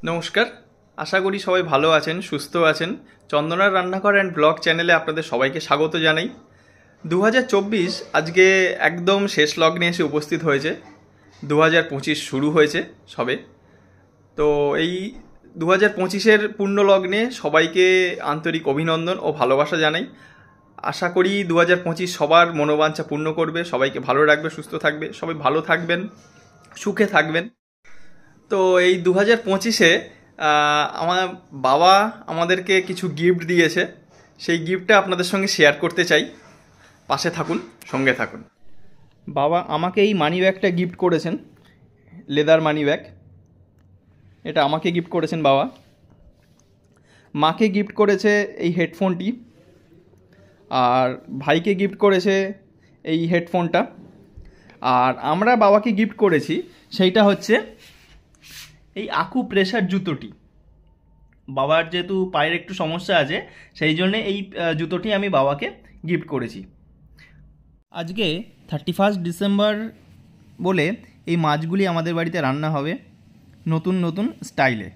নমস্কার। আশা করি সবাই ভালো আছেন, সুস্থ আছেন। চন্দনার রান্নাঘর অ্যান্ড ব্লগ চ্যানেলে আপনাদের সবাইকে স্বাগত জানাই। 2024 আজকে একদম শেষ লগ্নে এসে উপস্থিত হয়েছে। 2025 শুরু হয়েছে সবে। তো এই 2025-এর পূর্ণ লগ্নে সবাইকে আন্তরিক অভিনন্দন ও ভালোবাসা জানাই। আশা করি 2025 সবার মনোবাঞ্ছা পূর্ণ করবে, সবাইকে ভালো রাখবে, সুস্থ থাকবে, সবাই ভালো থাকবেন, সুখে থাকবেন। তো এই 2025-এ আমার বাবা আমাদেরকে কিছু গিফট দিয়েছে। সেই গিফটটা আপনাদের সঙ্গে শেয়ার করতে চাই। পাশে থাকুন, সঙ্গে থাকুন। বাবা আমাকে এই মানি ব্যাগটা গিফট করেছেন, লেদার মানি ব্যাগ। এটা আমাকে গিফট করেছেন বাবা। মাকে গিফট করেছে এই হেডফোনটি, আর ভাইকে গিফট করেছে এই হেডফোনটা। আর আমরা বাবাকে গিফট করেছি সেইটা হচ্ছে এই আকু প্রেসার জুতোটি। বাবার যেহেতু পায়ের একটু সমস্যা আছে, সেই জন্যে এই জুতোটি আমি বাবাকে গিফট করেছি। আজকে 31 ডিসেম্বর বলে এই মাছগুলি আমাদের বাড়িতে রান্না হবে নতুন নতুন স্টাইলে।